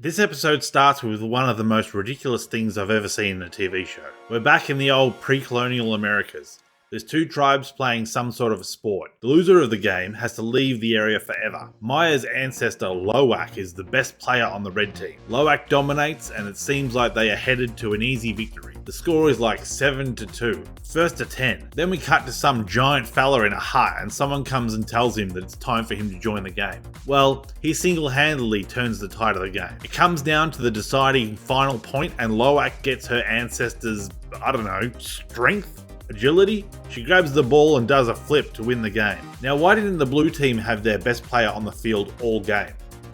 This episode starts with one of the most ridiculous things I've ever seen in a TV show. We're back in the old pre-colonial Americas. There's two tribes playing some sort of a sport. The loser of the game has to leave the area forever. Maya's ancestor Loak is the best player on the red team. Loak dominates and it seems like they are headed to an easy victory. The score is like 7-2, first to 10. Then we cut to some giant fella in a hut and someone comes and tells him that it's time for him to join the game. Well, he single-handedly turns the tide of the game. It comes down to the deciding final point and Loak gets her ancestor's, strength? Agility? She grabs the ball and does a flip to win the game. Now, why didn't the blue team have their best player on the field all game?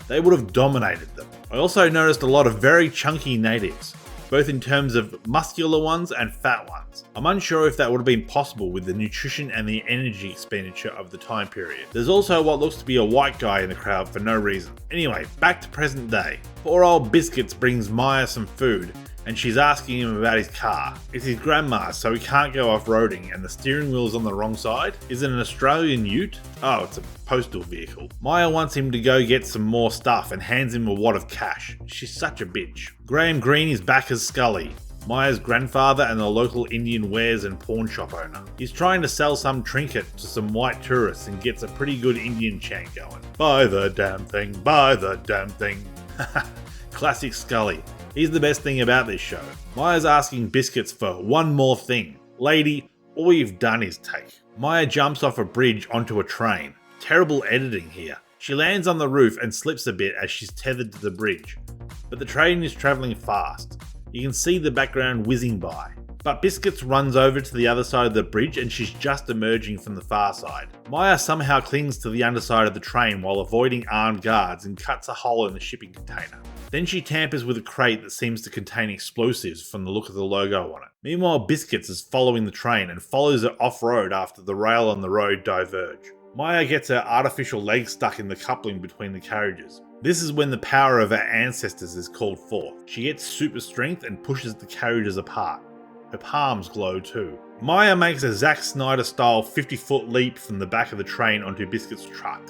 They would have dominated them. I also noticed a lot of very chunky natives, both in terms of muscular ones and fat ones. I'm unsure if that would have been possible with the nutrition and the energy expenditure of the time period. There's also what looks to be a white guy in the crowd for no reason. Anyway, back to present day. Poor old Biscuits brings Maya some food, and she's asking him about his car. It's his grandma's, so he can't go off-roading, and the steering wheel's on the wrong side? Is it an Australian ute? Oh, it's a postal vehicle. Maya wants him to go get some more stuff and hands him a wad of cash. She's such a bitch. Graham Greene is back as Scully, Maya's grandfather and the local Indian wares and pawn shop owner. He's trying to sell some trinket to some white tourists and gets a pretty good Indian chant going. Buy the damn thing, buy the damn thing. Classic Scully. He's the best thing about this show. Maya's asking Biscuits for one more thing. Lady, all you've done is take. Maya jumps off a bridge onto a train. Terrible editing here. She lands on the roof and slips a bit as she's tethered to the bridge. But the train is travelling fast. You can see the background whizzing by. But Biscuits runs over to the other side of the bridge and she's just emerging from the far side. Maya somehow clings to the underside of the train while avoiding armed guards and cuts a hole in the shipping container. Then she tampers with a crate that seems to contain explosives from the look of the logo on it. Meanwhile, Biscuits is following the train and follows it off-road after the rail and the road diverge. Maya gets her artificial leg stuck in the coupling between the carriages. This is when the power of her ancestors is called forth. She gets super strength and pushes the carriages apart. Her palms glow too. Maya makes a Zack Snyder style 50-foot leap from the back of the train onto Biscuits' truck,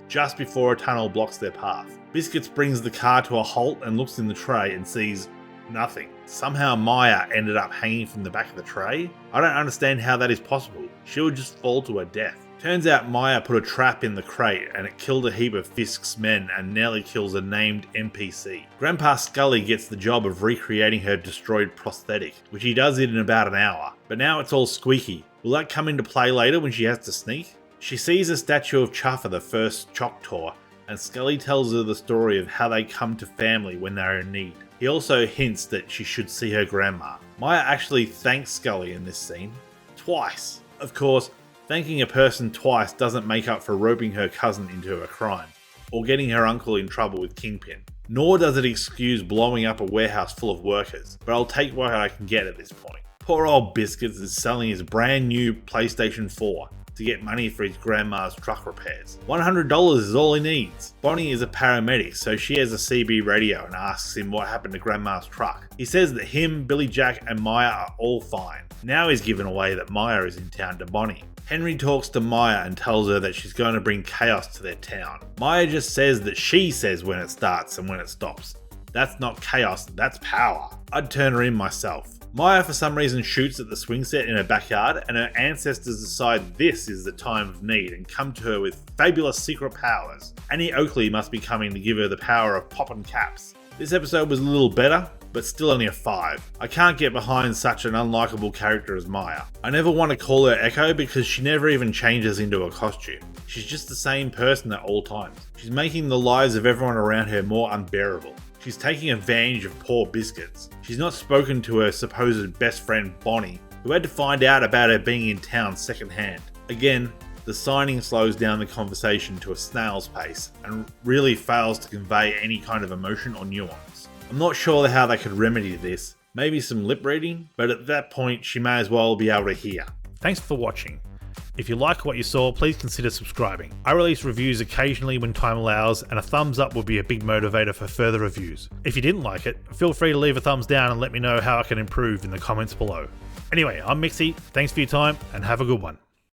just before a tunnel blocks their path. Biscuits brings the car to a halt and looks in the tray and sees nothing. Somehow Maya ended up hanging from the back of the tray? I don't understand how that is possible. She would just fall to her death. Turns out Maya put a trap in the crate and it killed a heap of Fisk's men and nearly kills a named NPC. Grandpa Scully gets the job of recreating her destroyed prosthetic, which he does it in about an hour. But now it's all squeaky. Will that come into play later when she has to sneak? She sees a statue of Chuffa, the first Choctaw, and Scully tells her the story of how they come to family when they're in need. He also hints that she should see her grandma. Maya actually thanks Scully in this scene. Twice. Of course, thanking a person twice doesn't make up for roping her cousin into a crime, or getting her uncle in trouble with Kingpin. Nor does it excuse blowing up a warehouse full of workers, but I'll take what I can get at this point. Poor old Biscuits is selling his brand new PlayStation 4 to get money for his grandma's truck repairs. $100 is all he needs. Bonnie is a paramedic, so she has a CB radio and asks him what happened to grandma's truck. He says that him, Billy Jack and Maya are all fine. Now he's given away that Maya is in town to Bonnie. Henry talks to Maya and tells her that she's going to bring chaos to their town. Maya just says that she says when it starts and when it stops. That's not chaos, that's power. I'd turn her in myself. Maya for some reason shoots at the swing set in her backyard and her ancestors decide this is the time of need and come to her with fabulous secret powers. Annie Oakley must be coming to give her the power of poppin' caps. This episode was a little better, but still only a 5. I can't get behind such an unlikable character as Maya. I never want to call her Echo because she never even changes into a costume. She's just the same person at all times. She's making the lives of everyone around her more unbearable. She's taking advantage of poor Biscuits. She's not spoken to her supposed best friend Bonnie, who had to find out about her being in town secondhand. Again, the signing slows down the conversation to a snail's pace and really fails to convey any kind of emotion or nuance. I'm not sure how they could remedy this, maybe some lip reading, but at that point she may as well be able to hear. Thanks for watching. If you like what you saw, please consider subscribing. I release reviews occasionally when time allows, and a thumbs up would be a big motivator for further reviews. If you didn't like it, feel free to leave a thumbs down and let me know how I can improve in the comments below. Anyway, I'm Mixie, thanks for your time, and have a good one.